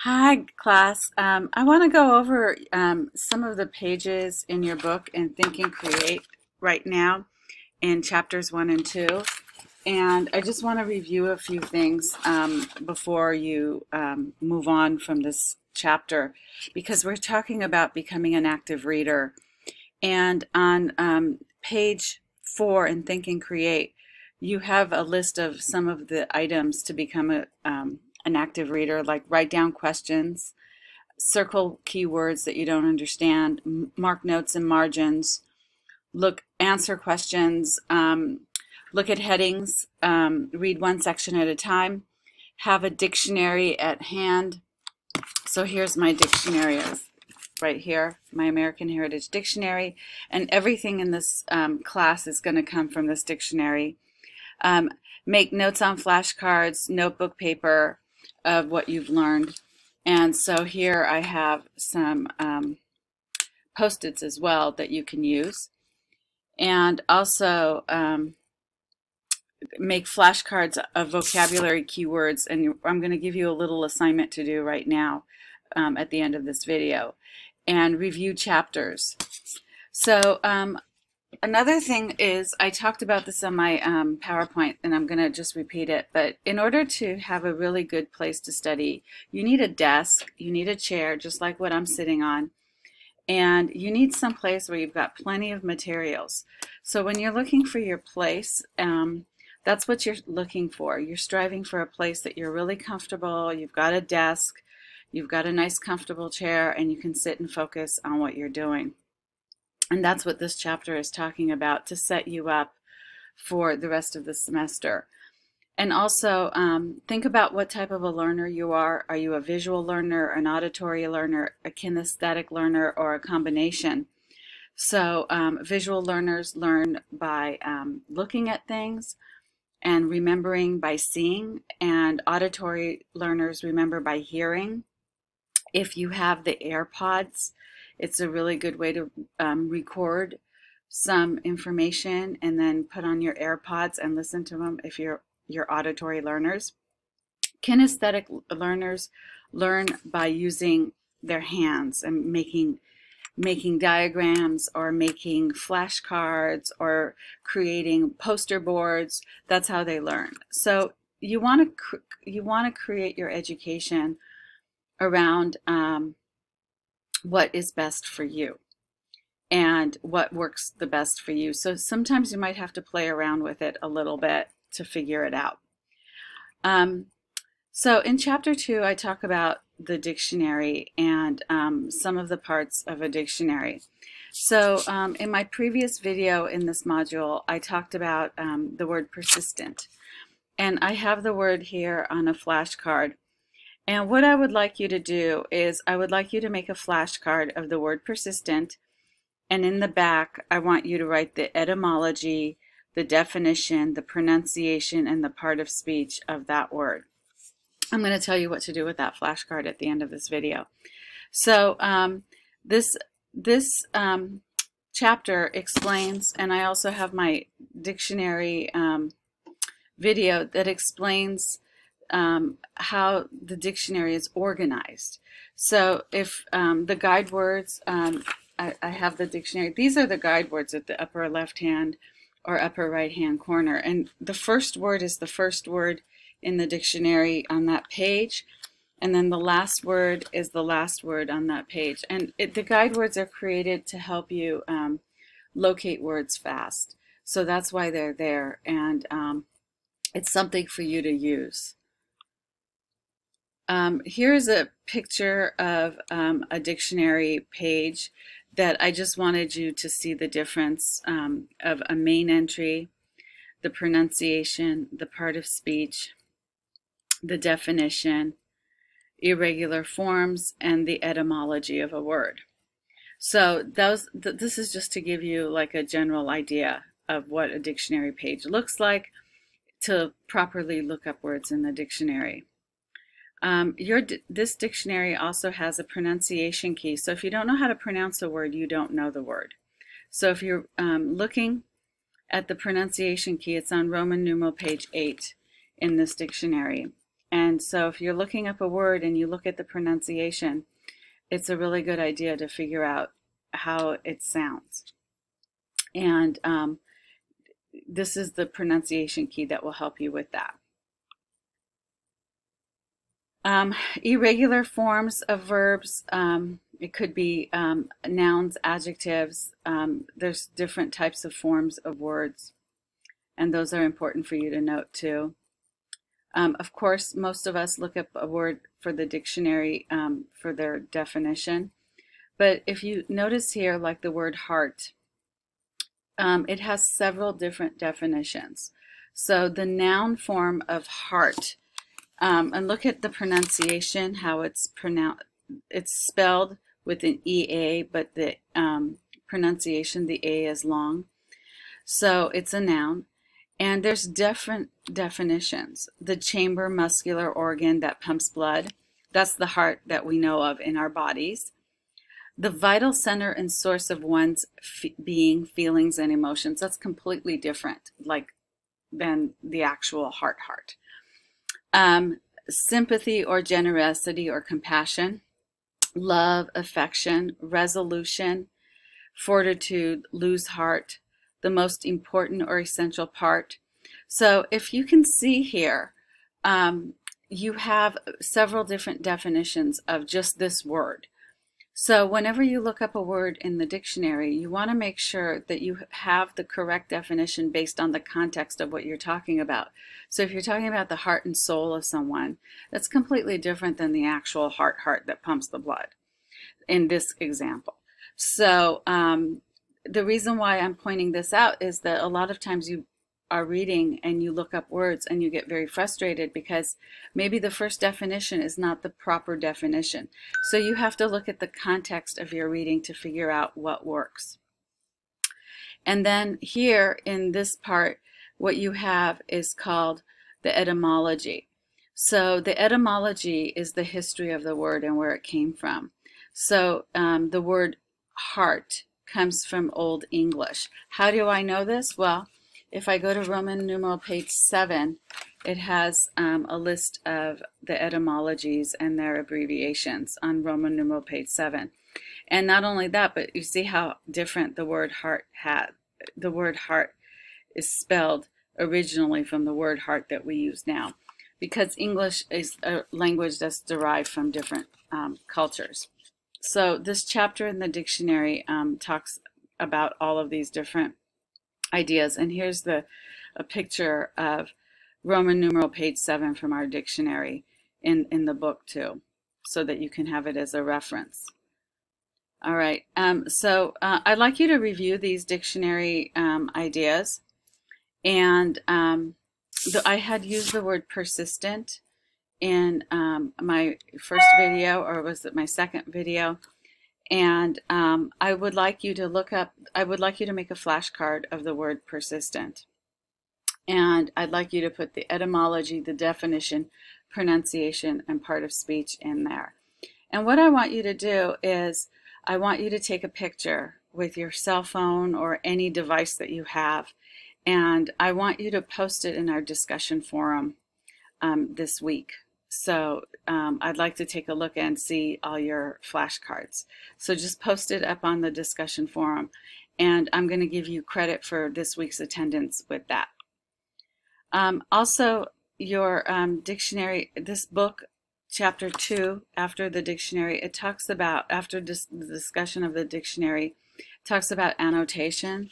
Hi, class. I want to go over some of the pages in your book in Think and Create right now in chapters 1 and 2. And I just want to review a few things before you move on from this chapter, because we're talking about becoming an active reader. And on page 4 in Think and Create, you have a list of some of the items to become an active reader, like write down questions, circle keywords that you don't understand, mark notes and margins, answer questions, look at headings, read one section at a time, have a dictionary at hand. So here's my dictionary right here, my American Heritage Dictionary, and everything in this class is going to come from this dictionary. Make notes on flashcards, notebook paper of what you've learned. And so here I have some Post-its as well that you can use. And also make flashcards of vocabulary keywords, and I'm going to give you a little assignment to do right now at the end of this video, and review chapters. So another thing is, I talked about this on my PowerPoint, and I'm going to just repeat it, but in order to have a really good place to study, you need a desk, you need a chair, just like what I'm sitting on, and you need some place where you've got plenty of materials. So when you're looking for your place, that's what you're looking for. You're striving for a place that you're really comfortable, you've got a desk, you've got a nice comfortable chair, and you can sit and focus on what you're doing. And that's what this chapter is talking about, to set you up for the rest of the semester. And also think about what type of a learner you are. Are you a visual learner, an auditory learner, a kinesthetic learner, or a combination? So visual learners learn by looking at things and remembering by seeing, and auditory learners remember by hearing. If you have the AirPods, it's a really good way to record some information and then put on your AirPods and listen to them if you're auditory learners. Kinesthetic learners learn by using their hands and making diagrams, or making flashcards, or creating poster boards. That's how they learn. So you want to create your education around what is best for you and what works the best for you. So sometimes you might have to play around with it a little bit to figure it out. So in chapter 2, I talk about the dictionary and some of the parts of a dictionary. So in my previous video in this module, I talked about the word persistent. And I have the word here on a flashcard. And what I would like you to do is, I would like you to make a flashcard of the word persistent. And in the back, I want you to write the etymology, the definition, the pronunciation, and the part of speech of that word. I'm going to tell you what to do with that flashcard at the end of this video. So this chapter explains, and I also have my dictionary video that explains how the dictionary is organized. So if the guide words, I have the dictionary. These are the guide words at the upper left hand or upper right hand corner, and the first word is the first word in the dictionary on that page, and then the last word is the last word on that page. And the guide words are created to help you locate words fast. So that's why they're there, and it's something for you to use. Here's a picture of a dictionary page that I just wanted you to see the difference of a main entry, the pronunciation, the part of speech, the definition, irregular forms, and the etymology of a word. So this is just to give you like a general idea of what a dictionary page looks like to properly look up words in the dictionary. This dictionary also has a pronunciation key. So if you don't know how to pronounce a word, you don't know the word. So if you're looking at the pronunciation key, it's on Roman numeral page 8 in this dictionary. And so if you're looking up a word and you look at the pronunciation, it's a really good idea to figure out how it sounds. And this is the pronunciation key that will help you with that. Irregular forms of verbs, it could be nouns, adjectives. There's different types of forms of words, and those are important for you to note too. Of course, most of us look up a word for the dictionary for their definition, but if you notice here, like the word heart, it has several different definitions. So the noun form of heart, and look at the pronunciation, how it's pronounced. It's spelled with an EA, but the pronunciation, the A is long. So it's a noun. And there's different definitions. The chamber muscular organ that pumps blood, that's the heart that we know of in our bodies. The vital center and source of one's being, feelings, and emotions, that's completely different than the actual heart. Sympathy or generosity or compassion, love, affection, resolution, fortitude, lose heart, the most important or essential part. So if you can see here, you have several different definitions of just this word. So whenever you look up a word in the dictionary, you want to make sure that you have the correct definition based on the context of what you're talking about. So if you're talking about the heart and soul of someone, that's completely different than the actual heart that pumps the blood in this example. So the reason why I'm pointing this out is that a lot of times you are reading and you look up words and you get very frustrated because maybe the first definition is not the proper definition. So you have to look at the context of your reading to figure out what works. And then here in this part, what you have is called the etymology. So the etymology is the history of the word and where it came from. So the word heart comes from Old English. How do I know this? Well, if I go to Roman numeral page 7, it has a list of the etymologies and their abbreviations on Roman numeral page 7. And not only that, but you see how different the word heart had. The word heart is spelled originally from the word heart that we use now, because English is a language that's derived from different cultures. So this chapter in the dictionary talks about all of these different ideas. And here's a picture of Roman numeral page 7 from our dictionary in the book too, so that you can have it as a reference. All right, so I'd like you to review these dictionary ideas. And I had used the word persistent in my first video, or was it my second video? And I would like you to look up, I would like you to make a flashcard of the word persistent. And I'd like you to put the etymology, the definition, pronunciation, and part of speech in there. And what I want you to do is, I want you to take a picture with your cell phone or any device that you have, and I want you to post it in our discussion forum this week. So I'd like to take a look and see all your flashcards. So just post it up on the discussion forum, and I'm going to give you credit for this week's attendance with that. Also, your dictionary, this book, Chapter 2, after the dictionary, it talks about, after the discussion of the dictionary, talks about annotation.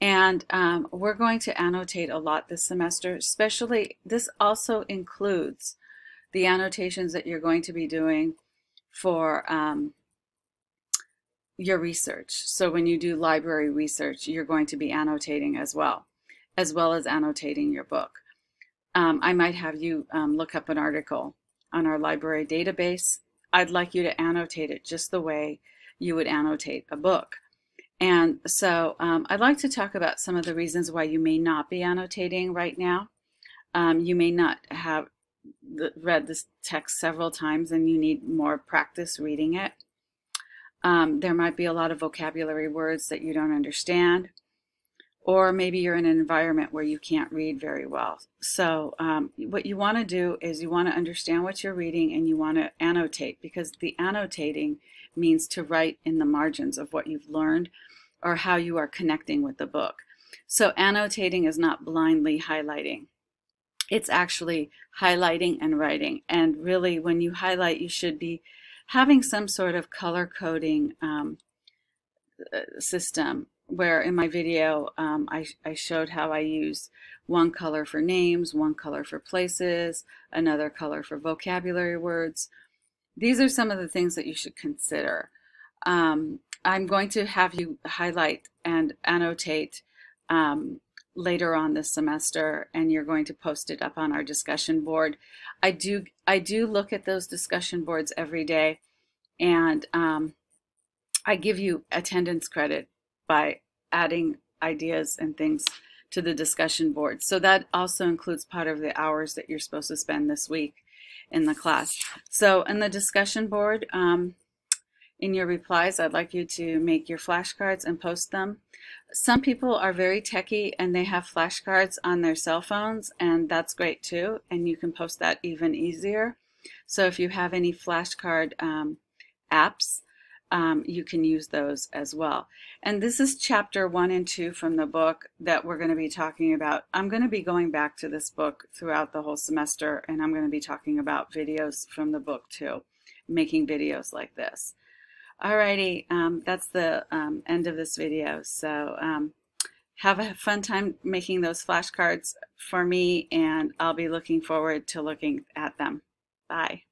And we're going to annotate a lot this semester, especially, this also includes the annotations that you're going to be doing for your research. So when you do library research, you're going to be annotating as well as annotating your book. I might have you look up an article on our library database. I'd like you to annotate it just the way you would annotate a book. And so I'd like to talk about some of the reasons why you may not be annotating right now. You may not have read this text several times and you need more practice reading it. There might be a lot of vocabulary words that you don't understand, or maybe you're in an environment where you can't read very well. So what you want to do is you want to understand what you're reading, and you want to annotate, because the annotating means to write in the margins of what you've learned or how you are connecting with the book. So annotating is not blindly highlighting. It's actually highlighting and writing. And really, when you highlight, you should be having some sort of color coding system, where in my video I showed how I use one color for names, one color for places, another color for vocabulary words. These are some of the things that you should consider. I'm going to have you highlight and annotate later on this semester, and you're going to post it up on our discussion board. I do look at those discussion boards every day, and I give you attendance credit by adding ideas and things to the discussion board. So that also includes part of the hours that you're supposed to spend this week in the class. So in the discussion board, in your replies, I'd like you to make your flashcards and post them. Some people are very techie and they have flashcards on their cell phones, and that's great too, and you can post that even easier. So if you have any flashcard apps, you can use those as well. And this is chapter 1 and 2 from the book that we're going to be talking about. I'm going to be going back to this book throughout the whole semester, and I'm going to be talking about videos from the book too, making videos like this. Alrighty, that's the end of this video. So have a fun time making those flashcards for me, and I'll be looking forward to looking at them. Bye.